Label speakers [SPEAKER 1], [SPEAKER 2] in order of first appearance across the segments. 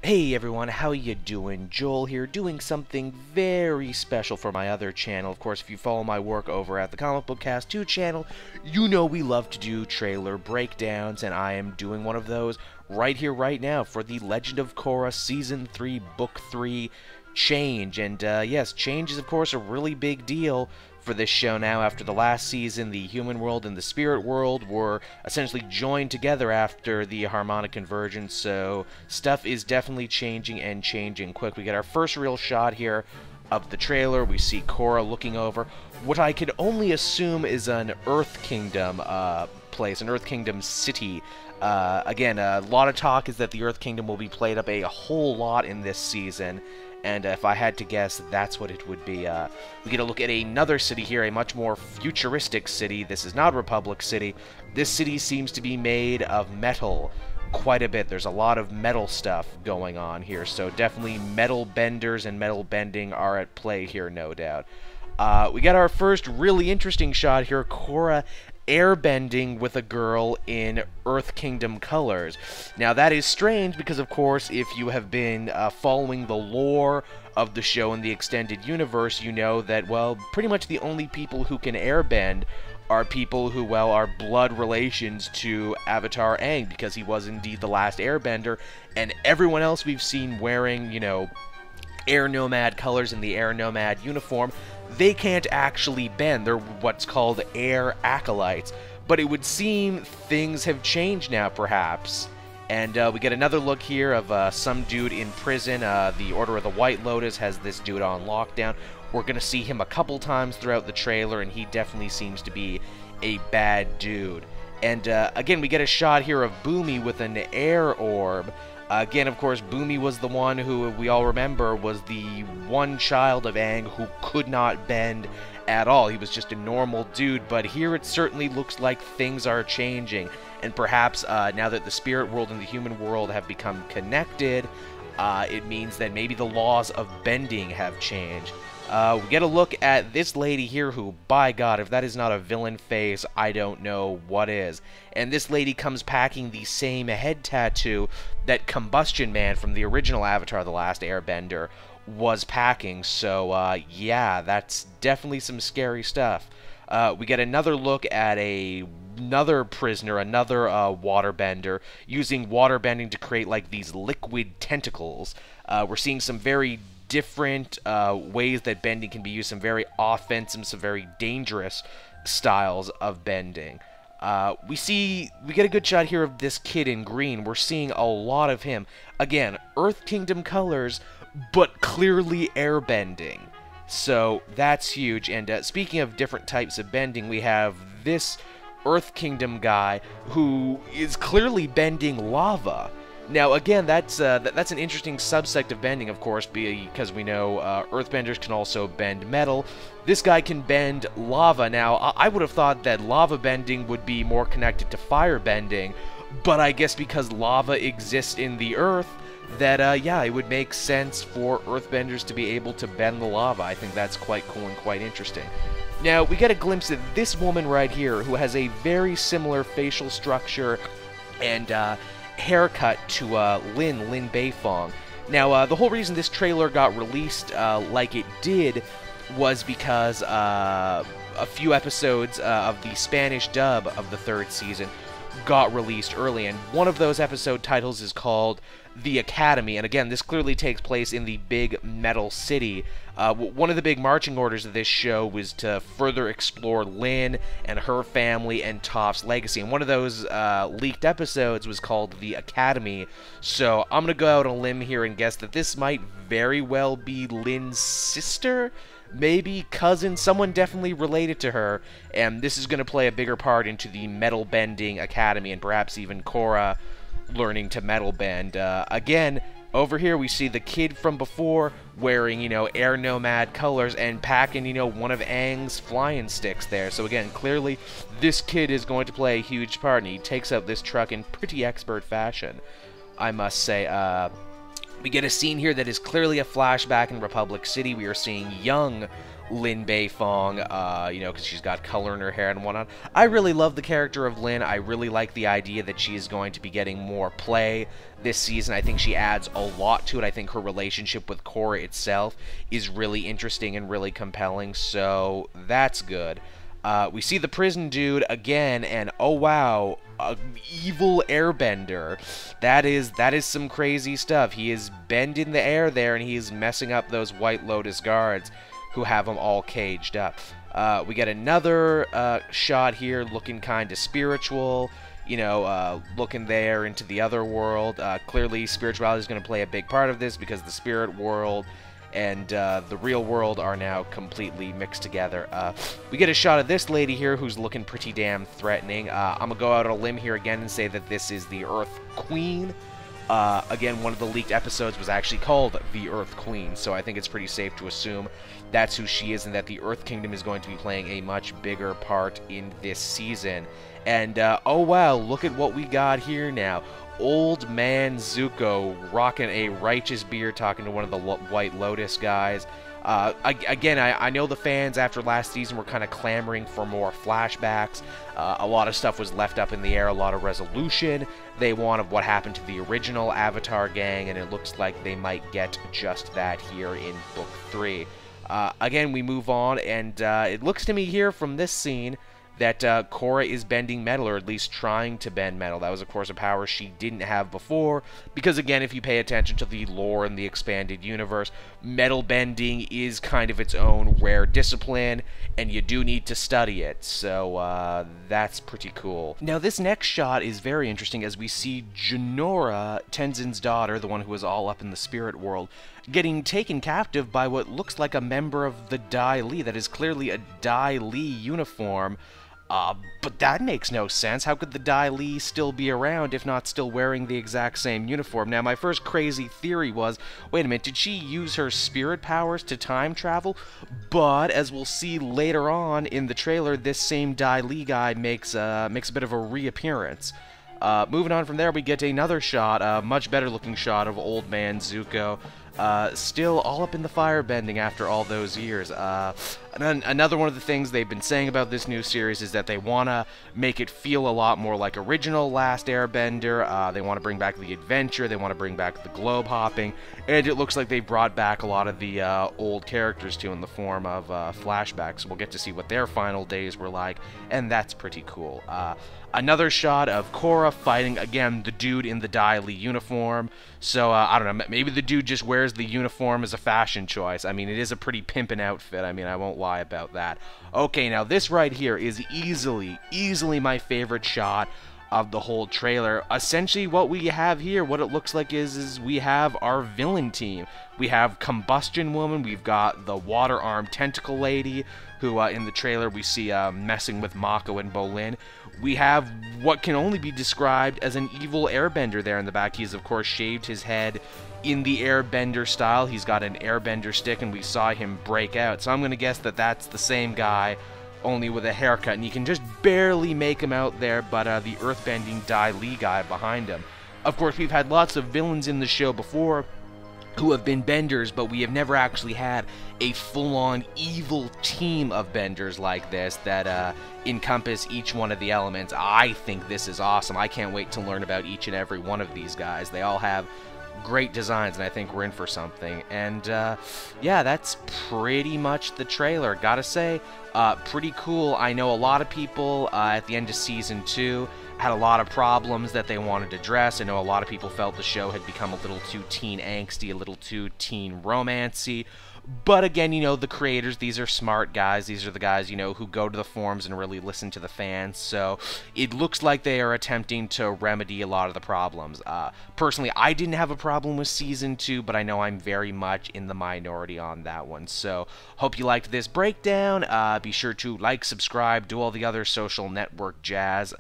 [SPEAKER 1] Hey everyone, how you doing? Joel here, doing something very special for my other channel. Of course, if you follow my work over at the Comic Book Cast 2 channel, you know we love to do trailer breakdowns, and I am doing one of those right here, right now, for The Legend of Korra Season 3, Book 3, Change. And yes, change is of course a really big deal for this show now. After the last season, the human world and the spirit world were essentially joined together after the harmonic convergence, so stuff is definitely changing and changing quick. We get our first real shot here of the trailer. We see Korra looking over what I could only assume is an Earth Kingdom place, an Earth Kingdom city. Again, a lot of talk is that the Earth Kingdom will be played up a whole lot in this season, and if I had to guess, that's what it would be. We get a look at another city here, a much more futuristic city. This is not Republic City. This city seems to be made of metal quite a bit. There's a lot of metal stuff going on here, so definitely metal benders and metal bending are at play here, no doubt. We got our first really interesting shot here, Korra airbending with a girl in Earth Kingdom colors. Now that is strange because, of course, if you have been following the lore of the show in the extended universe, you know that, well, pretty much the only people who can airbend are people who, well, are blood relations to Avatar Aang, because he was indeed the last airbender, and everyone else we've seen wearing, you know, Air Nomad colors in the Air Nomad uniform, they can't actually bend. They're what's called air acolytes. But it would seem things have changed now, perhaps. And we get another look here of some dude in prison. The Order of the White Lotus has this dude on lockdown. We're going to see him a couple times throughout the trailer, and he definitely seems to be a bad dude. And again, we get a shot here of Boomy with an air orb. Again, of course, Boomy was the one who, we all remember, was the one child of Aang who could not bend at all. He was just a normal dude, but here it certainly looks like things are changing. And perhaps now that the spirit world and the human world have become connected, it means that maybe the laws of bending have changed. We get a look at this lady here who, by God, if that is not a villain face, I don't know what is. And this lady comes packing the same head tattoo that Combustion Man from the original Avatar: The Last Airbender was packing. So, yeah, that's definitely some scary stuff. We get another look at another prisoner, another waterbender, using waterbending to create, like, these liquid tentacles. We're seeing some very different ways that bending can be used, some very offensive, some very dangerous styles of bending. We get a good shot here of this kid in green. We're seeing a lot of him. Again, Earth Kingdom colors, but clearly airbending. So that's huge. And speaking of different types of bending, we have this Earth Kingdom guy who is clearly bending lava. Now, again, that's an interesting subsect of bending, of course, because we know earthbenders can also bend metal. This guy can bend lava. Now, I would have thought that lava bending would be more connected to fire bending, but I guess because lava exists in the earth, that, yeah, it would make sense for earthbenders to be able to bend the lava. I think that's quite cool and quite interesting. Now, we get a glimpse of this woman right here, who has a very similar facial structure and, haircut to Lin Beifong. Now, the whole reason this trailer got released like it did was because a few episodes of the Spanish dub of the third season got released early, and one of those episode titles is called The Academy, and again, this clearly takes place in the big metal city. One of the big marching orders of this show was to further explore Lin and her family and Toph's legacy, and one of those leaked episodes was called The Academy, so I'm going to go out on a limb here and guess that this might very well be Lin's sister? Maybe cousin, someone definitely related to her, and this is going to play a bigger part into the metal bending academy, and perhaps even Korra learning to metal bend. Again, over here we see the kid from before wearing, you know, Air Nomad colors and packing, you know, one of Aang's flying sticks there. So again, clearly this kid is going to play a huge part, and he takes out this truck in pretty expert fashion, I must say. We get a scene here that is clearly a flashback in Republic City. We are seeing young Lin Beifong, you know, because she's got color in her hair and whatnot. I really love the character of Lin. I really like the idea that she is going to be getting more play this season. I think she adds a lot to it. I think her relationship with Korra itself is really interesting and really compelling, so that's good. We see the prison dude again, and oh wow, an evil airbender. That is some crazy stuff. He is bending the air there, and he's messing up those White Lotus guards who have them all caged up. We get another shot here looking kind of spiritual, you know, looking there into the other world. Clearly, spirituality is going to play a big part of this because the spirit world and the real world are now completely mixed together. We get a shot of this lady here who's looking pretty damn threatening. I'm going to go out on a limb here again and say that this is the Earth Queen. Again, one of the leaked episodes was actually called the Earth Queen, so I think it's pretty safe to assume that's who she is and that the Earth Kingdom is going to be playing a much bigger part in this season. And, oh wow, look at what we got here now. Old Man Zuko rocking a righteous beard talking to one of the White Lotus guys. Again, I know the fans after last season were kind of clamoring for more flashbacks. A lot of stuff was left up in the air, a lot of resolution they want of what happened to the original Avatar gang, and it looks like they might get just that here in Book 3. Again, we move on, and it looks to me here from this scene that Korra is bending metal, or at least trying to bend metal. That was, of course, a power she didn't have before, because, again, if you pay attention to the lore in the expanded universe, metal bending is kind of its own rare discipline, and you do need to study it, so that's pretty cool. Now, this next shot is very interesting as we see Jinora, Tenzin's daughter, the one who was all up in the spirit world, getting taken captive by what looks like a member of the Dai Li. That is clearly a Dai Li uniform. But that makes no sense. How could the Dai Li still be around if not still wearing the exact same uniform? Now, my first crazy theory was, wait a minute, did she use her spirit powers to time travel? But, as we'll see later on in the trailer, this same Dai Li guy makes a bit of a reappearance. Moving on from there, we get another shot, a much better looking shot of Old Man Zuko. Still all up in the firebending after all those years. Another one of the things they've been saying about this new series is that they want to make it feel a lot more like original Last Airbender. They want to bring back the adventure, they want to bring back the globe hopping, and it looks like they brought back a lot of the old characters too in the form of flashbacks. We'll get to see what their final days were like, and that's pretty cool. Another shot of Korra fighting, again, the dude in the Dai Li uniform. So, I don't know, maybe the dude just wears the uniform as a fashion choice. I mean, it is a pretty pimpin' outfit. I mean, I won't lie about that. Okay, now this right here is easily my favorite shot of the whole trailer. Essentially, what we have here, what it looks like is we have our villain team. We have Combustion Woman, we've got the Water Arm Tentacle Lady, who in the trailer we see messing with Mako and Bolin. We have what can only be described as an evil airbender there in the back. He's, of course, shaved his head in the airbender style. He's got an airbender stick, and we saw him break out. So I'm going to guess that that's the same guy, only with a haircut. And you can just barely make him out there, but the earthbending Dai Li guy behind him. Of course, we've had lots of villains in the show before who have been benders, but we have never actually had a full-on evil team of benders like this that encompass each one of the elements. I think this is awesome. I can't wait to learn about each and every one of these guys. They all have great designs, and I think we're in for something. And yeah, that's pretty much the trailer. Gotta say, pretty cool. I know a lot of people at the end of Season 2 had a lot of problems that they wanted to address. I know a lot of people felt the show had become a little too teen angsty, a little too teen romancy. But again, you know, the creators, these are smart guys. These are the guys, you know, who go to the forums and really listen to the fans. So it looks like they are attempting to remedy a lot of the problems. Personally, I didn't have a problem with Season 2, but I know I'm very much in the minority on that one. So hope you liked this breakdown. Be sure to like, subscribe, do all the other social network jazz.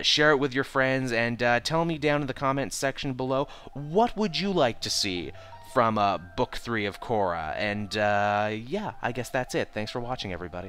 [SPEAKER 1] Share it with your friends, and tell me down in the comments section below, what would you like to see from Book 3 of Korra? And yeah, I guess that's it. Thanks for watching, everybody.